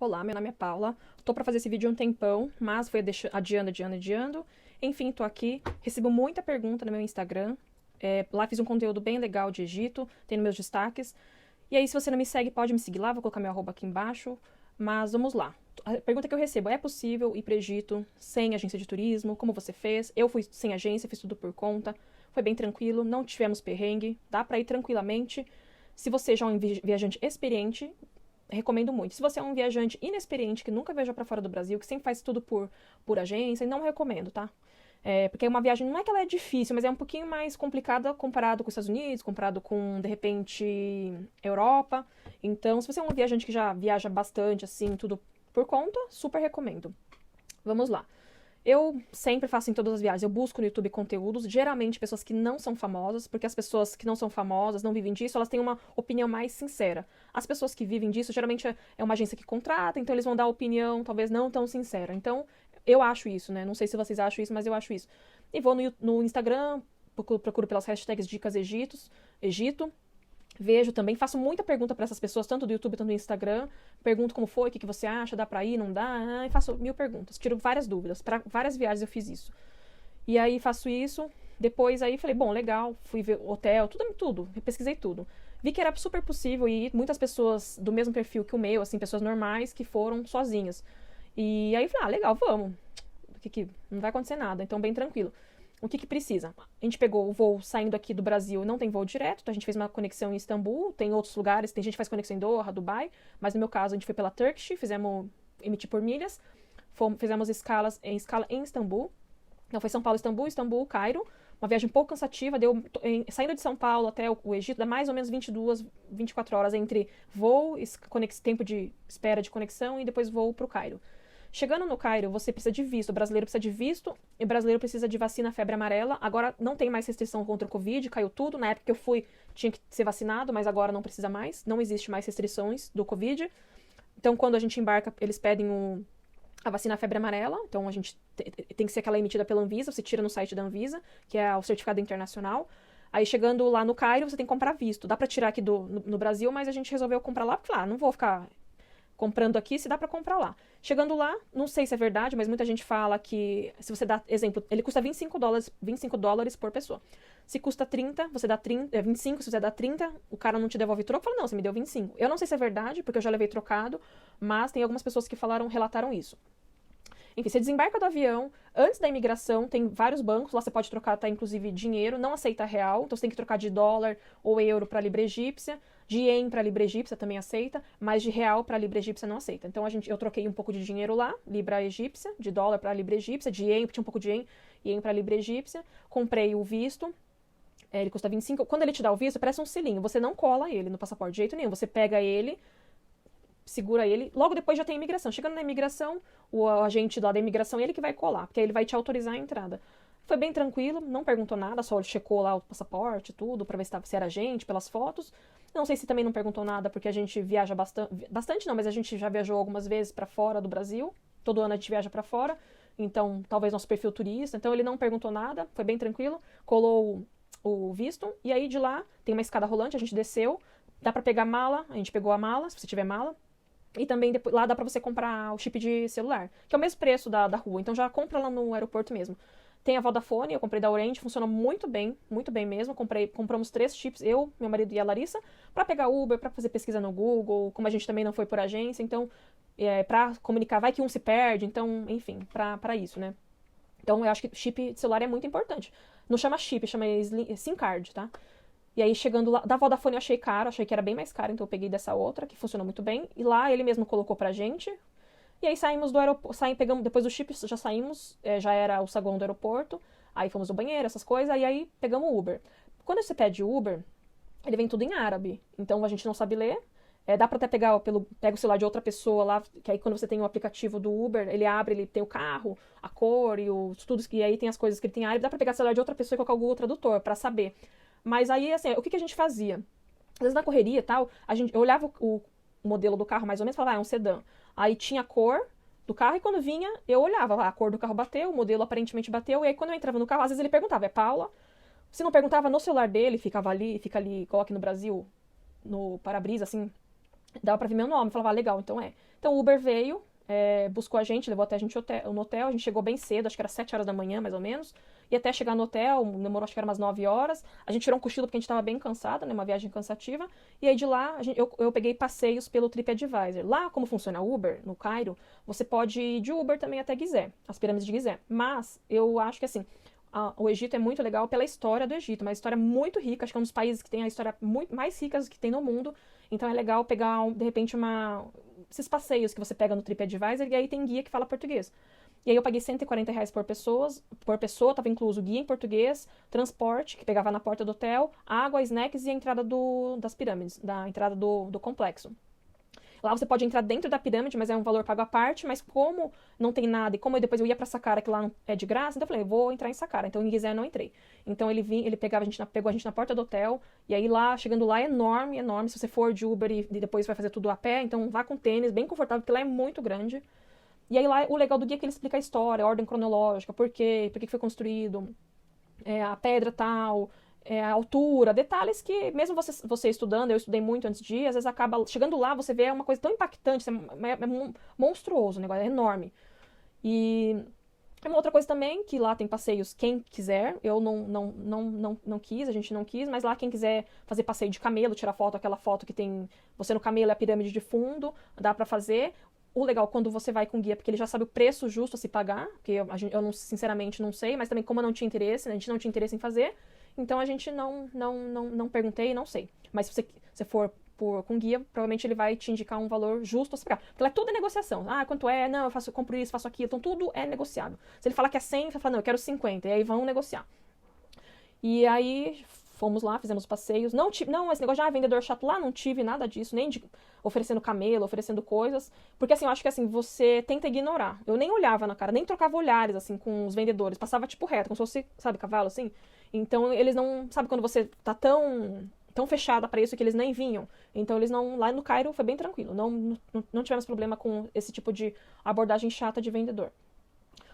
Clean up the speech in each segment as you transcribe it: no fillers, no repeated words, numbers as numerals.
Olá, meu nome é Paula. Tô pra fazer esse vídeo há um tempão, mas foi adiando. Enfim, tô aqui. Recebo muita pergunta no meu Instagram. Lá fiz um conteúdo bem legal de Egito, tem nos meus destaques. E aí, se você não me segue, pode me seguir lá, vou colocar meu arroba aqui embaixo. Mas vamos lá. A pergunta que eu recebo: é possível ir para o Egito sem agência de turismo? Como você fez? Eu fui sem agência, fiz tudo por conta. Foi bem tranquilo, não tivemos perrengue, dá para ir tranquilamente. Se você já é um viajante experiente, recomendo muito. Se você é um viajante inexperiente, que nunca viajou para fora do Brasil, que sempre faz tudo por agência, não recomendo, tá? Porque uma viagem, não é que ela é difícil, mas é um pouquinho mais complicada comparado com os Estados Unidos, comparado com, de repente, Europa. Então, se você é um viajante que já viaja bastante, assim, tudo por conta, super recomendo. Vamos lá. Eu sempre faço em todas as viagens, eu busco no YouTube conteúdos, geralmente pessoas que não são famosas, porque as pessoas que não são famosas, não vivem disso, elas têm uma opinião mais sincera. As pessoas que vivem disso, geralmente é uma agência que contrata, então eles vão dar opinião, talvez não tão sincera. Então, eu acho isso, né? Não sei se vocês acham isso, mas eu acho isso. E vou no Instagram, procuro pelas hashtags Dicas Egito. Vejo também, faço muita pergunta para essas pessoas, tanto do YouTube quanto do Instagram. Pergunto como foi, o que você acha, dá pra ir, não dá? E faço 1000 perguntas, tiro várias dúvidas. Para várias viagens eu fiz isso. E aí faço isso, depois aí falei, bom, legal, fui ver hotel, tudo, pesquisei tudo. Vi que era super possível e muitas pessoas do mesmo perfil que o meu, assim, pessoas normais que foram sozinhas. E aí falei, legal, vamos. Não vai acontecer nada, então bem tranquilo. O que precisa? A gente pegou o voo saindo aqui do Brasil, não tem voo direto, então a gente fez uma conexão em Istambul, tem outros lugares, tem gente que faz conexão em Doha, Dubai, mas no meu caso a gente foi pela Turkish, emitir por milhas, fizemos escala em Istambul, então foi São Paulo, Istambul, Cairo, uma viagem um pouco cansativa, saindo de São Paulo até o Egito, dá mais ou menos 22, 24 horas entre voo, tempo de espera de conexão e depois voo para o Cairo. Chegando no Cairo, você precisa de visto. O brasileiro precisa de visto e o brasileiro precisa de vacina febre amarela. Agora não tem mais restrição contra o Covid, caiu tudo. Na época que eu fui, tinha que ser vacinado, mas agora não precisa mais. Não existe mais restrições do Covid. Então, quando a gente embarca, eles pedem a vacina febre amarela. Então, a gente tem que ser aquela emitida pela Anvisa. Você tira no site da Anvisa, que é o certificado internacional. Aí, chegando lá no Cairo, você tem que comprar visto. Dá pra tirar aqui no Brasil, mas a gente resolveu comprar lá, porque não vou ficar comprando aqui, se dá pra comprar lá. Chegando lá, não sei se é verdade, mas muita gente fala que, se você dá, exemplo, ele custa $25 por pessoa. Se custa 30, você dá 25, se você dá 30, o cara não te devolve troco, fala, não, você me deu 25. Eu não sei se é verdade, porque eu já levei trocado, mas tem algumas pessoas que relataram isso. Enfim, você desembarca do avião, antes da imigração, tem vários bancos, lá você pode trocar, tá, inclusive, dinheiro, não aceita real, então você tem que trocar de dólar ou euro para libra egípcia, de ien para libra egípcia também aceita, mas de real para libra egípcia não aceita. Então eu troquei um pouco de dinheiro lá, libra egípcia, de dólar para libra egípcia, de ien, tinha um pouco de ien para libra egípcia, comprei o visto, ele custa 25, quando ele te dá o visto, parece um selinho, você não cola ele no passaporte de jeito nenhum, você pega ele, segura ele, logo depois já tem imigração. Chegando na imigração, o agente lá da imigração, ele que vai colar, porque ele vai te autorizar a entrada. Foi bem tranquilo, não perguntou nada, só checou lá o passaporte, tudo, pra ver se era gente, pelas fotos. Não sei se também não perguntou nada, porque a gente viaja bastante não, mas a gente já viajou algumas vezes pra fora do Brasil. Todo ano a gente viaja pra fora, então talvez nosso perfil turista. Então ele não perguntou nada, foi bem tranquilo, colou o visto, e aí de lá tem uma escada rolante, a gente desceu, dá pra pegar mala, a gente pegou a mala, se você tiver mala. E também lá dá pra você comprar o chip de celular, que é o mesmo preço da rua. Então já compra lá no aeroporto mesmo. Tem a Vodafone, eu comprei da Orange, funciona muito bem mesmo. Compramos 3 chips, eu, meu marido e a Larissa, pra pegar Uber, pra fazer pesquisa no Google, como a gente também não foi por agência, então, pra comunicar, vai que um se perde, então, enfim, pra isso, né? Então eu acho que chip de celular é muito importante. Não chama chip, chama SIM card, tá? E aí, chegando lá, da Vodafone eu achei caro, achei que era bem mais caro, então eu peguei dessa outra, que funcionou muito bem. E lá ele mesmo colocou pra gente. E aí saímos do aeroporto, pegamos, depois do chip já saímos, já era o saguão do aeroporto. Aí fomos no banheiro, essas coisas, e aí pegamos o Uber. Quando você pede Uber, ele vem tudo em árabe, então a gente não sabe ler. Dá pra até pega o celular de outra pessoa lá, que aí quando você tem o aplicativo do Uber, ele abre, ele tem o carro, a cor e tudo, e aí tem as coisas que ele tem em árabe, dá pra pegar o celular de outra pessoa e colocar o Google Tradutor, pra saber. Mas aí, assim, o que a gente fazia? Às vezes na correria e tal, eu olhava o modelo do carro mais ou menos e falava, é um sedã. Aí tinha a cor do carro e quando vinha, eu olhava, a cor do carro bateu, o modelo aparentemente bateu, e aí quando eu entrava no carro, às vezes ele perguntava, é Paula? Se não perguntava, no celular dele, fica ali, coloque no Brasil, no para-brisa, assim, Dava pra ver meu nome, falava, legal, então é. Então o Uber veio, buscou a gente, levou até a gente no hotel, a gente chegou bem cedo, acho que era 7 horas da manhã, mais ou menos, e até chegar no hotel, demorou acho que era umas 9 horas, a gente tirou um cochilo porque a gente tava bem cansada, né, uma viagem cansativa, e aí de lá eu peguei passeios pelo TripAdvisor. Lá, como funciona o Uber, no Cairo, você pode ir de Uber também até Gizé, as pirâmides de Gizé, mas eu acho que assim, o Egito é muito legal pela história do Egito, uma história muito rica, acho que é um dos países que tem a história mais ricas que tem no mundo, então é legal pegar, de repente, esses passeios que você pega no TripAdvisor e aí tem guia que fala português. E aí eu paguei R$ 140 por pessoa, tava incluso guia em português, transporte, que pegava na porta do hotel, água, snacks e a entrada das pirâmides, da entrada do complexo. Lá você pode entrar dentro da pirâmide, mas é um valor pago à parte, mas como não tem nada, e como depois eu ia pra Saqqara, que lá é de graça, então eu falei, vou entrar em Saqqara. Então em Gizé eu não entrei. Então ele pegou a gente na porta do hotel, e aí lá, chegando lá, é enorme, enorme. Se você for de Uber e depois vai fazer tudo a pé, então vá com tênis, bem confortável, porque lá é muito grande. E aí lá, o legal do guia é que ele explica a história, a ordem cronológica, por que foi construído, a pedra tal, a altura, detalhes que, mesmo você estudando, eu estudei muito antes de ir, às vezes acaba, chegando lá, você vê uma coisa tão impactante, é monstruoso o negócio, é enorme. E uma outra coisa também, que lá tem passeios quem quiser, eu não quis, a gente não quis, mas lá quem quiser fazer passeio de camelo, tirar foto, aquela foto que tem você no camelo e a pirâmide de fundo, dá pra fazer. O legal quando você vai com guia, porque ele já sabe o preço justo a se pagar, porque eu não, sinceramente não sei, mas também como eu não tinha interesse, né, a gente não tinha interesse em fazer, então a gente não perguntei e não sei. Mas se você for com guia, provavelmente ele vai te indicar um valor justo a se pagar. Porque lá tudo é negociação. Ah, quanto é? Não, eu compro isso, faço aquilo. Então tudo é negociável. Se ele falar que é 100, você fala, não, eu quero 50. E aí vão negociar. E aí fomos lá, fizemos passeios. Não, esse negócio de vendedor chato lá, não tive nada disso, nem de oferecendo camelo, oferecendo coisas. Porque assim, eu acho que assim, você tenta ignorar. Eu nem olhava na cara, nem trocava olhares assim com os vendedores. Passava tipo reto, como se fosse, sabe, cavalo assim. Então eles não. Sabe quando você tá tão fechada para isso que eles nem vinham. Então eles não. Lá no Cairo foi bem tranquilo. Não tivemos problema com esse tipo de abordagem chata de vendedor.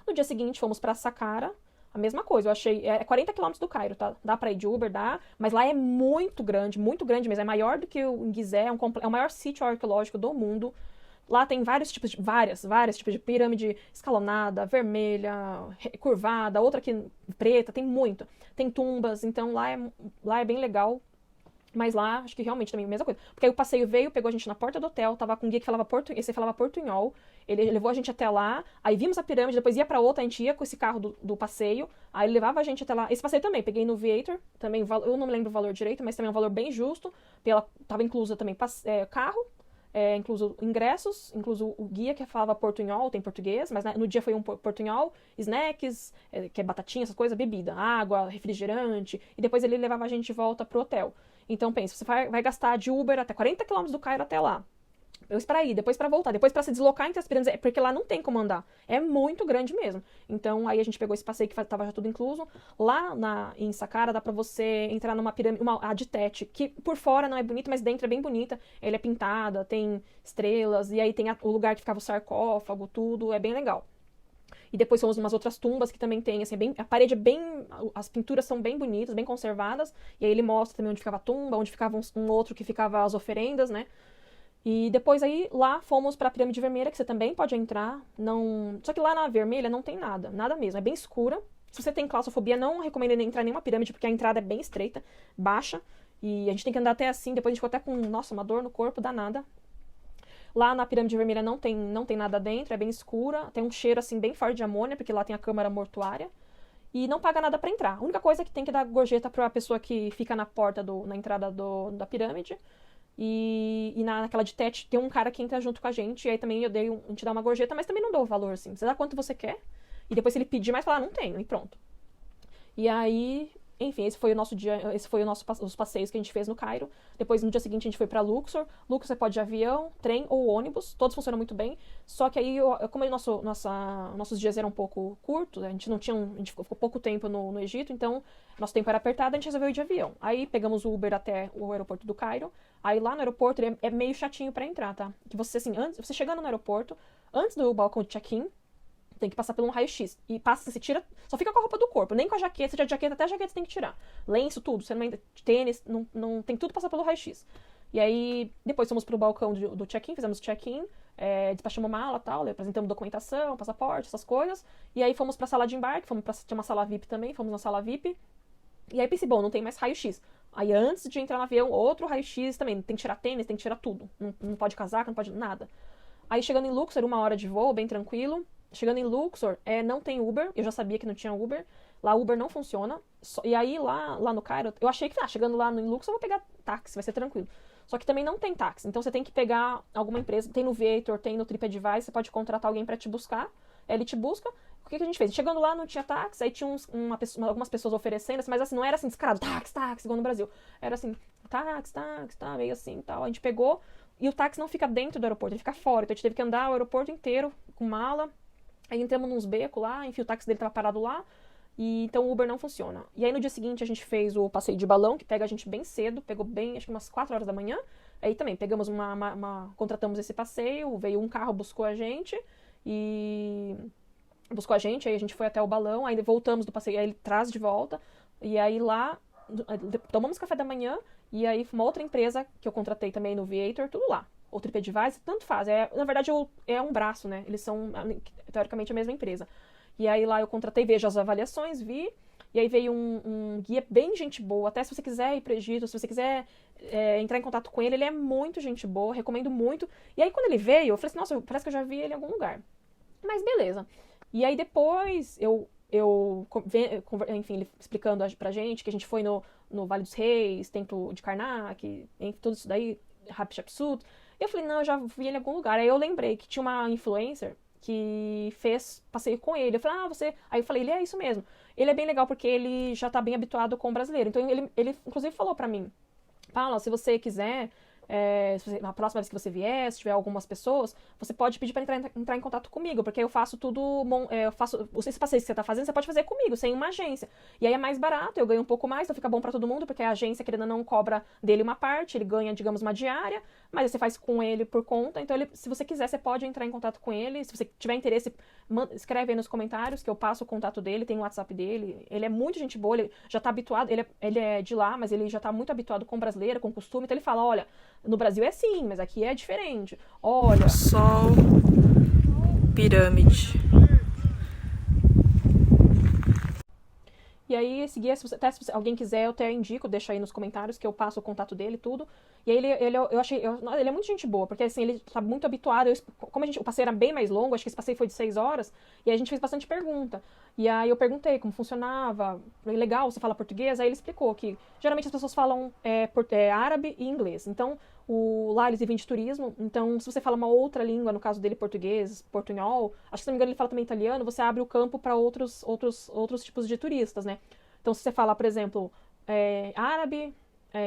No dia seguinte fomos para Saqqara. A mesma coisa, eu achei. É 40 quilômetros do Cairo, tá? Dá pra ir de Uber, dá. Mas lá é muito grande mesmo. É maior do que o Gizé, é o maior sítio arqueológico do mundo. Lá tem vários tipos de. Vários tipos de pirâmide escalonada, vermelha, curvada, outra aqui preta, tem muito. Tem tumbas, então lá é bem legal. Mas lá, acho que realmente também é a mesma coisa. Porque aí o passeio veio, pegou a gente na porta do hotel, tava com um guia que falava esse falava portunhol. Ele levou a gente até lá, aí vimos a pirâmide, depois ia pra outra, a gente ia com esse carro do passeio, aí ele levava a gente até lá. Esse passeio também, peguei no Viator, também, eu não me lembro o valor direito, mas também é um valor bem justo. Tava incluso também carro, incluso ingressos, incluso o guia que falava portunhol, tem português, mas né, no dia foi um portunhol, snacks, que é batatinha, essas coisas, bebida, água, refrigerante, e depois ele levava a gente de volta pro hotel. Então pensa, você vai gastar de Uber até 40 quilômetros do Cairo até lá. Depois pra ir, depois pra voltar, depois pra se deslocar entre as pirâmides, porque lá não tem como andar. É muito grande mesmo. Então aí a gente pegou esse passeio que tava já tudo incluso. Lá em Saqqara dá pra você entrar numa pirâmide, a de Tete, que por fora não é bonita, mas dentro é bem bonita. Ele é pintada, tem estrelas, e aí tem o lugar que ficava o sarcófago, tudo, é bem legal. E depois fomos umas outras tumbas que também tem, assim, a parede é bem, as pinturas são bem bonitas, bem conservadas, e aí ele mostra também onde ficava a tumba, onde ficava um outro que ficava as oferendas, né? E depois aí, lá fomos pra Pirâmide Vermelha, que você também pode entrar, não... Só que lá na Vermelha não tem nada, nada mesmo, é bem escura. Se você tem claustrofobia, não recomendo entrar em nenhuma pirâmide, porque a entrada é bem estreita, baixa, e a gente tem que andar até assim, depois a gente ficou até com, nossa, uma dor no corpo danada. Lá na Pirâmide Vermelha não tem nada dentro, é bem escura, tem um cheiro assim bem forte de amônia, porque lá tem a câmara mortuária. E não paga nada pra entrar. A única coisa é que tem que dar gorjeta pra pessoa que fica na porta, na entrada da pirâmide. E naquela de Tete tem um cara que entra junto com a gente, e aí também a gente dá uma gorjeta, mas também não dou o valor, assim. Você dá quanto você quer, e depois se ele pedir mais, fala, não tenho, e pronto. E aí, enfim, esse foi o nosso dia, os passeios que a gente fez no Cairo. Depois, no dia seguinte, a gente foi pra Luxor. Luxor você pode ir de avião, trem ou ônibus, todos funcionam muito bem. Só que aí, como nossos dias eram um pouco curtos, a gente ficou pouco tempo no Egito, então nosso tempo era apertado, a gente resolveu ir de avião. Aí pegamos o Uber até o aeroporto do Cairo. Aí lá no aeroporto ele é meio chatinho pra entrar, tá? Que você, assim, você chegando no aeroporto, antes do balcão de check-in, tem que passar por um raio-x. E passa, você tira, só fica com a roupa do corpo, nem com a jaqueta, se tiver jaqueta, até a jaqueta você tem que tirar. Lenço, tudo, você não tênis, não tem tudo passar pelo raio-x. E aí, depois fomos pro balcão do check-in, fizemos check-in, despachamos mala e tal, apresentamos documentação, passaporte, essas coisas. E aí fomos pra sala de embarque, tinha uma sala VIP também, fomos na sala VIP. E aí pensei, bom, não tem mais raio-x. Aí antes de entrar no avião, outro raio-x também, tem que tirar tênis, tem que tirar tudo. Não pode casaca, não pode nada. Aí chegando em Luxor, 1 hora de voo, bem tranquilo. Chegando em Luxor, não tem Uber, eu já sabia que não tinha Uber. Lá Uber não funciona. E aí lá no Cairo, eu achei que chegando lá em Luxor eu vou pegar táxi, vai ser tranquilo. Só que também não tem táxi, então você tem que pegar alguma empresa, tem no Viator, tem no TripAdvisor, você pode contratar alguém pra te buscar, ele te busca. O que a gente fez? Chegando lá não tinha táxi, aí tinha algumas pessoas oferecendo, mas assim, não era assim, descarado, táxi, igual no Brasil. Era assim, táxi, tá, meio assim e tal. A gente pegou, e o táxi não fica dentro do aeroporto, ele fica fora, então a gente teve que andar o aeroporto inteiro com mala. Aí entramos nos becos lá, enfim, o táxi dele tava parado lá, e então o Uber não funciona. E aí no dia seguinte a gente fez o passeio de balão, que pega a gente bem cedo, pegou bem, acho que umas 4 horas da manhã. Aí também pegamos contratamos esse passeio, veio um carro, buscou a gente, aí a gente foi até o balão, aí voltamos do passeio, aí ele traz de volta, e aí lá tomamos café da manhã, e aí uma outra empresa que eu contratei também no Viator, tudo lá. Ou TripAdvisor, tanto faz. Na verdade, é um braço, né? Eles são, teoricamente, a mesma empresa. E aí lá eu contratei, vejo as avaliações, vi, e aí veio um guia bem gente boa. Até se você quiser ir para o Egito, se você quiser entrar em contato com ele, ele é muito gente boa, recomendo muito. E aí quando ele veio, eu falei assim, nossa, parece que eu já vi ele em algum lugar. Mas beleza. E aí depois enfim, ele explicando pra gente que a gente foi no Vale dos Reis, Templo de Karnak, tudo isso daí, Hatshepsut. E eu falei, não, eu já vi ele em algum lugar. Aí eu lembrei que tinha uma influencer que fez passeio com ele. Eu falei, você... Aí eu falei, ele é isso mesmo. Ele é bem legal porque ele já tá bem habituado com o brasileiro. Então ele inclusive falou pra mim, Paula, se você quiser, na próxima vez que você vier, se tiver algumas pessoas, você pode pedir pra entrar em contato comigo, porque eu faço tudo, esse passeio que você tá fazendo, você pode fazer comigo, sem uma agência. E aí é mais barato, eu ganho um pouco mais, então fica bom pra todo mundo, porque a agência, querendo ou não, cobra dele uma parte, ele ganha, digamos, uma diária, mas aí você faz com ele por conta, então se você quiser, você pode entrar em contato com ele, se você tiver interesse, escreve aí nos comentários, que eu passo o contato dele, tem o WhatsApp dele, ele é muito gente boa, ele já tá habituado, ele é de lá, mas ele já tá muito habituado com brasileiro, com costume, então ele fala, olha, no Brasil é assim, mas aqui é diferente. Olha. Sol, pirâmide. E aí, esse guia, se alguém quiser, eu até indico, deixa aí nos comentários que eu passo o contato dele e tudo. E aí ele é muito gente boa, porque assim, ele tá muito habituado. Como o passeio era bem mais longo, acho que esse passeio foi de 6 horas, e aí a gente fez bastante pergunta. E aí eu perguntei como funcionava, legal, você fala português? Aí ele explicou que geralmente as pessoas falam árabe e inglês. Então, lá eles vivem de turismo, então se você fala uma outra língua, no caso dele português, portunhol, acho que se não me engano ele fala também italiano, você abre o campo para outros tipos de turistas, né? Então se você falar, por exemplo, árabe,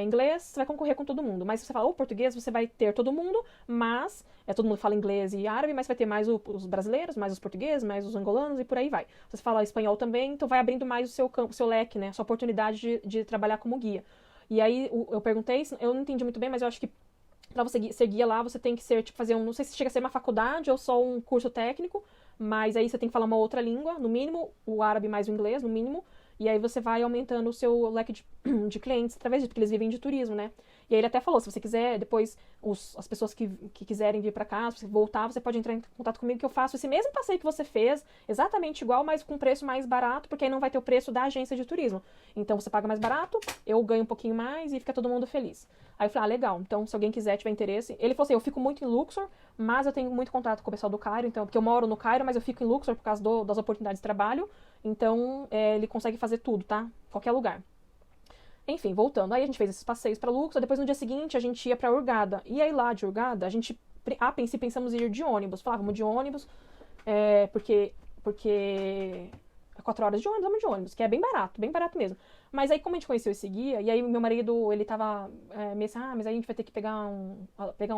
inglês, você vai concorrer com todo mundo. Mas se você falar português, você vai ter todo mundo, mas todo mundo fala inglês e árabe, mas vai ter mais os brasileiros, mais os portugueses, mais os angolanos e por aí vai. Se você fala espanhol também, então vai abrindo mais o seu campo, o seu leque, né? A sua oportunidade de trabalhar como guia. E aí eu perguntei, eu não entendi muito bem, mas eu acho que pra você ser guia lá, você tem que ser, tipo, fazer não sei se chega a ser uma faculdade ou só um curso técnico, mas aí você tem que falar uma outra língua, no mínimo, o árabe mais o inglês, no mínimo, e aí você vai aumentando o seu leque de clientes através disso, porque eles vivem de turismo, né? E aí ele até falou, se você quiser, depois, as pessoas que quiserem vir pra cá, se você voltar, você pode entrar em contato comigo que eu faço esse mesmo passeio que você fez, exatamente igual, mas com preço mais barato, porque aí não vai ter o preço da agência de turismo. Então você paga mais barato, eu ganho um pouquinho mais e fica todo mundo feliz. Aí eu falei, legal, então se alguém quiser, tiver interesse. Ele falou assim, eu fico muito em Luxor, mas eu tenho muito contato com o pessoal do Cairo, então, porque eu moro no Cairo, mas eu fico em Luxor por causa das oportunidades de trabalho, então ele consegue fazer tudo, tá? Qualquer lugar. Enfim, voltando. Aí a gente fez esses passeios pra Luxor, depois no dia seguinte a gente ia pra Hurghada. E aí lá de Hurghada, a princípio pensamos em ir de ônibus. Falávamos de ônibus, porque é 4 horas de ônibus, vamos de ônibus, que é bem barato mesmo. Mas aí como a gente conheceu esse guia, e aí meu marido, ele tava meio assim, mas aí a gente vai ter que pegar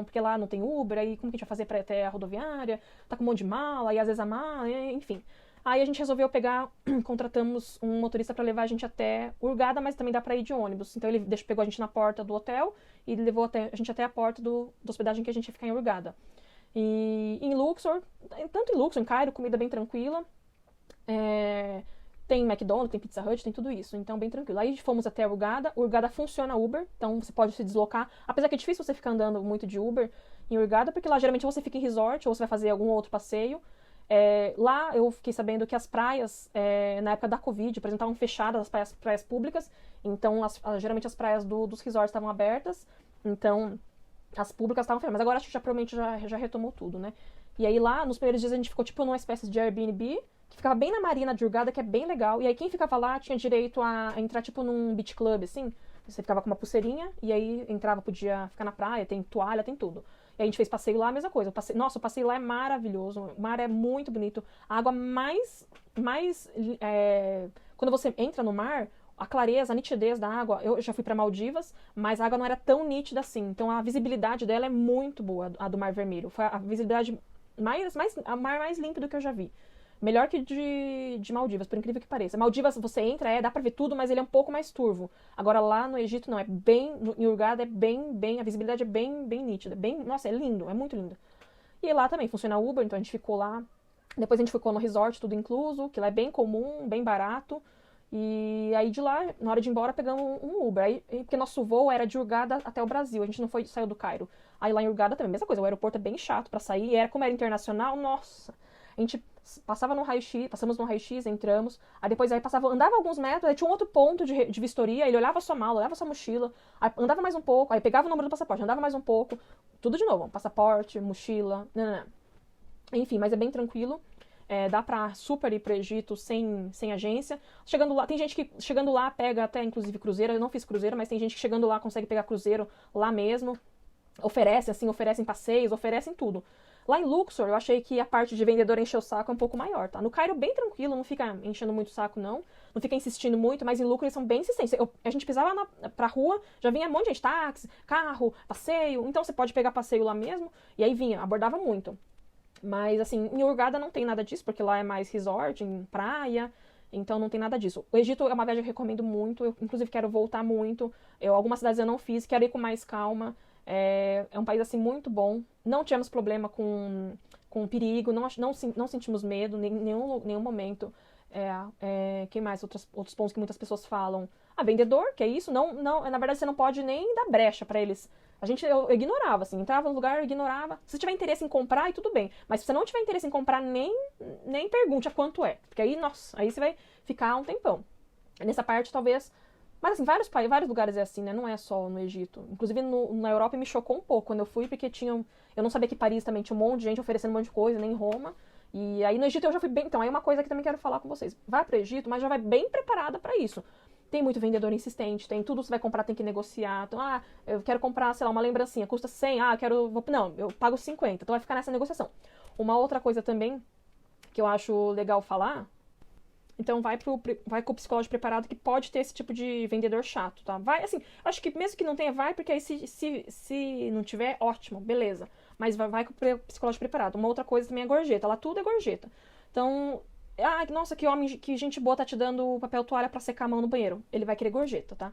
porque lá não tem Uber, aí como que a gente vai fazer pra ir até a rodoviária? Tá com um monte de mala, e às vezes a mala, enfim. Aí a gente resolveu contratamos um motorista para levar a gente até Hurghada, mas também dá para ir de ônibus. Então ele pegou a gente na porta do hotel e levou a gente até a porta da hospedagem que a gente ia ficar em Hurghada. E em Luxor, tanto em Luxor, em Cairo, comida bem tranquila. Tem McDonald's, tem Pizza Hut, tem tudo isso, então bem tranquilo. Aí fomos até a Hurghada. O Hurghada funciona Uber, então você pode se deslocar. Apesar que é difícil você ficar andando muito de Uber em Hurghada, porque lá geralmente você fica em resort ou você vai fazer algum outro passeio. Lá eu fiquei sabendo que as praias, na época da Covid, por exemplo, estavam fechadas as praias públicas, então geralmente as praias dos resorts estavam abertas, então as públicas estavam fechadas, mas agora acho que provavelmente já retomou tudo, né? E aí lá, nos primeiros dias a gente ficou tipo numa espécie de Airbnb, que ficava bem na marina de Hurghada, que é bem legal, e aí quem ficava lá tinha direito a entrar tipo num beach club, assim, você ficava com uma pulseirinha, e aí entrava, podia ficar na praia, tem toalha, tem tudo. E a gente fez passeio lá, a mesma coisa. Nossa, o passeio lá é maravilhoso. O mar é muito bonito. A água quando você entra no mar, a clareza, a nitidez da água. Eu já fui para Maldivas, mas a água não era tão nítida assim. Então a visibilidade dela é muito boa, a do Mar Vermelho. Foi a visibilidade a mar mais límpido que eu já vi. Melhor que de Maldivas, por incrível que pareça. Maldivas, você entra, dá pra ver tudo, mas ele é um pouco mais turvo. Agora lá no Egito, não, em Hurghada é bem, a visibilidade é bem nítida. Nossa, é lindo, é muito lindo. E lá também funciona Uber, então a gente ficou lá. Depois a gente ficou no resort, tudo incluso, que lá é bem comum, bem barato. E aí de lá, na hora de ir embora, pegamos um Uber. Porque nosso voo era de Hurghada até o Brasil, a gente não saiu do Cairo. Aí lá em Hurghada também, mesma coisa, o aeroporto é bem chato pra sair. E como era internacional, nossa, a gente passava no raio-x, passamos no raio-x, entramos, aí depois andava alguns metros, aí tinha um outro ponto de vistoria, ele olhava a sua mala, olhava a sua mochila, aí andava mais um pouco, aí pegava o número do passaporte, andava mais um pouco, tudo de novo, passaporte, mochila, não. Enfim, mas é bem tranquilo, dá pra super ir pro Egito sem agência. Chegando lá, tem gente que chegando lá pega até inclusive cruzeiro, eu não fiz cruzeiro, mas tem gente que chegando lá consegue pegar cruzeiro lá mesmo, oferecem passeios, oferecem tudo. Lá em Luxor, eu achei que a parte de vendedor encher o saco é um pouco maior, tá? No Cairo, bem tranquilo, não fica enchendo muito o saco, não. Não fica insistindo muito, mas em Luxor eles são bem insistentes. A gente pisava pra rua, já vinha um monte de gente, táxi, carro, passeio. Então você pode pegar passeio lá mesmo. E aí abordava muito. Mas, assim, em Hurghada não tem nada disso, porque lá é mais resort, em praia. Então não tem nada disso. O Egito é uma viagem que eu recomendo muito. Eu, inclusive, quero voltar muito. Algumas cidades eu não fiz, quero ir com mais calma. É um país, assim, muito bom. Não tivemos problema com perigo, não sentimos medo em nenhum momento. Quem mais? Outros pontos que muitas pessoas falam. Vendedor, que é isso? Não, na verdade, você não pode nem dar brecha pra eles. Eu ignorava, assim, entrava no lugar, eu ignorava. Se você tiver interesse em comprar, aí tudo bem. Mas se você não tiver interesse em comprar, nem pergunte a quanto é. Porque aí, nossa, aí você vai ficar um tempão. Nessa parte, talvez. Mas, assim, vários lugares é assim, né? Não é só no Egito. Inclusive, na Europa me chocou um pouco quando eu fui, porque eu não sabia que Paris também tinha um monte de gente oferecendo um monte de coisa, nem em Roma. E aí no Egito eu já fui bem. Então, aí uma coisa que também quero falar com vocês. Vai pro Egito, mas já vai bem preparada pra isso. Tem muito vendedor insistente, tem tudo que você vai comprar, tem que negociar. Então, eu quero comprar, sei lá, uma lembrancinha, custa 100, não, eu pago 50. Então vai ficar nessa negociação. Uma outra coisa também que eu acho legal falar, então vai com o psicológico preparado, que pode ter esse tipo de vendedor chato, tá? Vai, assim, acho que mesmo que não tenha, vai, porque aí se não tiver, ótimo, beleza. Mas vai com o psicológico preparado. Uma outra coisa também é gorjeta, lá tudo é gorjeta. Então, nossa, que gente boa tá te dando papel toalha pra secar a mão no banheiro. Ele vai querer gorjeta, tá?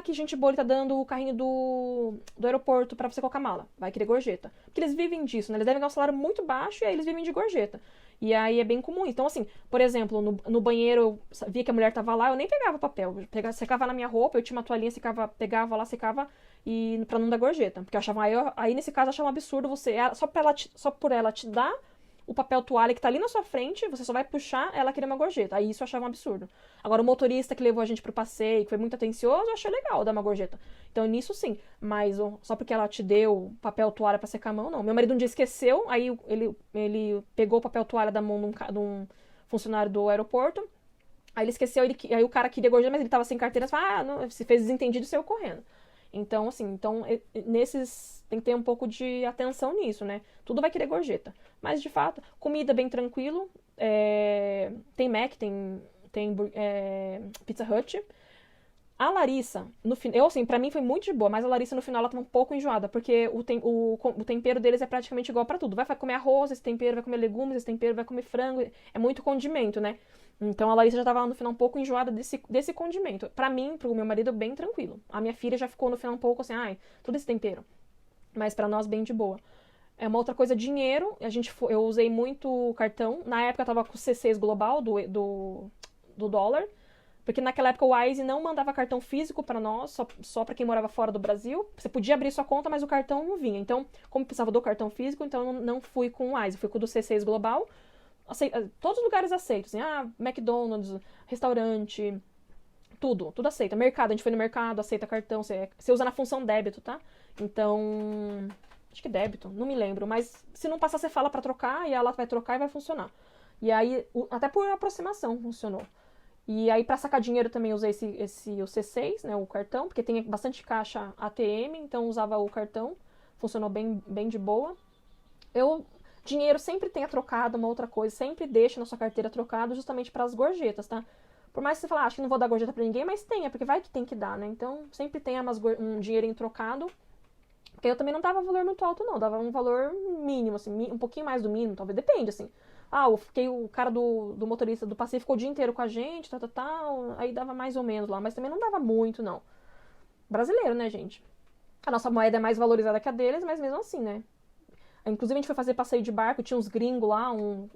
Que gente boa, ele tá dando o carrinho do aeroporto pra você colocar a mala. Vai querer gorjeta. Porque eles vivem disso, né? Eles devem ganhar um salário muito baixo e aí eles vivem de gorjeta. E aí é bem comum. Então, assim, por exemplo, no banheiro eu via que a mulher tava lá, eu nem pegava papel. Secava na minha roupa, eu tinha uma toalhinha, pegava lá, secava e pra não dar gorjeta. Porque eu achava, aí nesse caso eu achava um absurdo só por ela te dar o papel toalha que tá ali na sua frente, você só vai puxar, ela querer uma gorjeta. Aí isso eu achava um absurdo. Agora, o motorista que levou a gente pro passeio, que foi muito atencioso, eu achei legal dar uma gorjeta. Então, nisso sim. Mas só porque ela te deu papel toalha pra secar a mão, não. Meu marido um dia esqueceu, aí ele pegou o papel toalha da mão de um funcionário do aeroporto. Aí ele esqueceu, aí o cara queria gorjeta, mas ele tava sem carteira. Não, se fez desentendido e saiu correndo. Então, assim, tem que ter um pouco de atenção nisso, né? Tudo vai querer gorjeta. Mas, de fato, comida bem tranquilo. Tem Mac, tem Pizza Hut. A Larissa, pra mim foi muito de boa, mas a Larissa no final ela tava um pouco enjoada, porque o tempero deles é praticamente igual pra tudo. Vai comer arroz, esse tempero, vai comer legumes, esse tempero, vai comer frango. É muito condimento, né? Então a Larissa já tava lá no final um pouco enjoada desse condimento. Pra mim, pro meu marido, bem tranquilo. A minha filha já ficou no final um pouco assim, tudo esse tempero. Mas pra nós, bem de boa. Uma outra coisa, dinheiro. Eu usei muito cartão. Na época eu tava com o C6 Global do dólar, porque naquela época o Wise não mandava cartão físico para nós, só para quem morava fora do Brasil. Você podia abrir sua conta, mas o cartão não vinha. Então, como precisava do cartão físico, então eu não fui com o Wise, fui com o do C6 Global. Todos os lugares aceitos, assim, McDonald's, restaurante, tudo aceita. Mercado, a gente foi no mercado, aceita cartão, você usa na função débito, tá? Então, acho que débito, não me lembro, mas se não passar, você fala pra trocar e ela vai trocar e vai funcionar. E aí, até por aproximação funcionou. E aí, pra sacar dinheiro também usei o C6, né, o cartão, porque tem bastante caixa ATM, então usava o cartão, funcionou bem de boa. Dinheiro sempre tenha trocado, uma outra coisa, sempre deixe na sua carteira trocado justamente para as gorjetas, tá? Por mais que você fale, acho que não vou dar gorjeta pra ninguém, mas tenha, porque vai que tem que dar, né? Então, sempre tenha um dinheirinho trocado, porque eu também não dava valor muito alto, não, dava um valor mínimo, assim, um pouquinho mais do mínimo, talvez, depende, assim. O cara do motorista do passeio ficou o dia inteiro com a gente, aí dava mais ou menos lá, mas também não dava muito, não. Brasileiro, né, gente? A nossa moeda é mais valorizada que a deles, mas mesmo assim, né? Inclusive, a gente foi fazer passeio de barco, tinha uns gringos lá,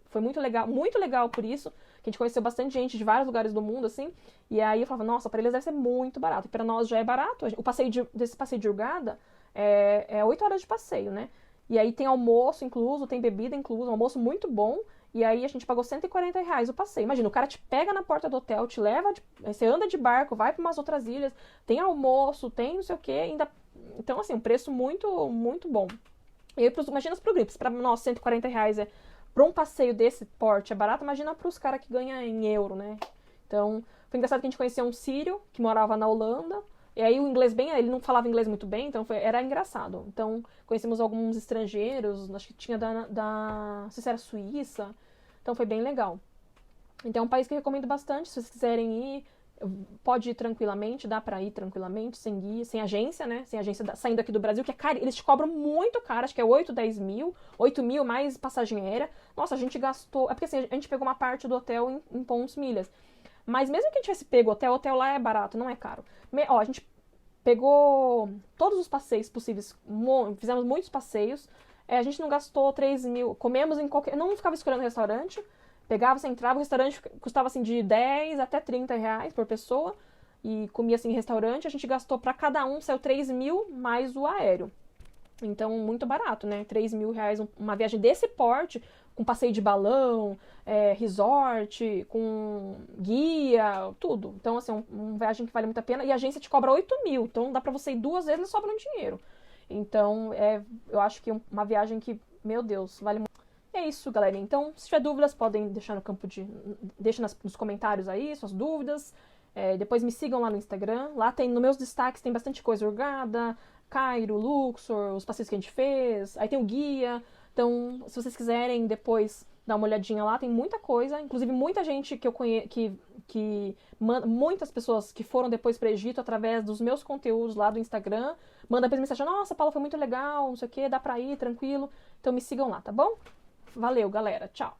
foi muito legal por isso, que a gente conheceu bastante gente de vários lugares do mundo, assim, e aí eu falava, nossa, pra eles deve ser muito barato, e pra nós já é barato. Desse passeio de Hurghada é 8 horas de passeio, né? E aí tem almoço incluso, tem bebida incluso, um almoço muito bom. E aí a gente pagou R$ 140 o passeio. Imagina, o cara te pega na porta do hotel, te leva, você anda de barco, vai para umas outras ilhas, tem almoço, tem não sei o quê, ainda. Então, assim, um preço muito, muito bom. E aí, imagina os gringos, para nós, R$ 140 para um passeio desse porte é barato, imagina para os caras que ganham em euro, né? Então, foi engraçado que a gente conheceu um sírio que morava na Holanda. E aí o inglês ele não falava inglês muito bem, então era engraçado. Então, conhecemos alguns estrangeiros, acho que tinha não sei se era Suíça, então foi bem legal. Então é um país que eu recomendo bastante, se vocês quiserem ir, pode ir tranquilamente, dá pra ir tranquilamente, sem guia, sem agência, né, sem agência saindo aqui do Brasil, que é caro, eles te cobram muito caro, acho que é 8, 10 mil, 8 mil mais passagem aérea. Nossa, a gente gastou, porque assim, a gente pegou uma parte do hotel em pontos milhas. Mas mesmo que a gente tivesse pego o hotel lá é barato, não é caro. A gente pegou todos os passeios possíveis, fizemos muitos passeios, a gente não gastou 3 mil, comemos em qualquer. Não ficava escolhendo restaurante, você entrava, o restaurante custava assim de 10 até R$ 30 por pessoa, e comia assim em restaurante, a gente gastou para cada um, saiu 3 mil mais o aéreo. Então, muito barato, né? R$ 3.000, uma viagem desse porte, com passeio de balão, resort, com guia, tudo. Então, assim, uma viagem que vale muito a pena. E a agência te cobra 8 mil, então dá pra você ir 2 vezes e sobra um dinheiro. Então, eu acho que uma viagem que, meu Deus, vale muito. É isso, galera. Então, se tiver dúvidas, podem deixar no campo de... Deixa nos comentários aí suas dúvidas. Depois me sigam lá no Instagram. Lá tem, nos meus destaques, tem bastante coisa Hurghada, Cairo, Luxor, os passeios que a gente fez. Aí tem o guia. Então, se vocês quiserem depois dar uma olhadinha lá, tem muita coisa. Inclusive, muita gente que eu conheço, muitas pessoas que foram depois para o Egito através dos meus conteúdos lá do Instagram, manda depois mensagem, nossa, Paula, foi muito legal, não sei o que, dá pra ir, tranquilo. Então me sigam lá, tá bom? Valeu, galera. Tchau.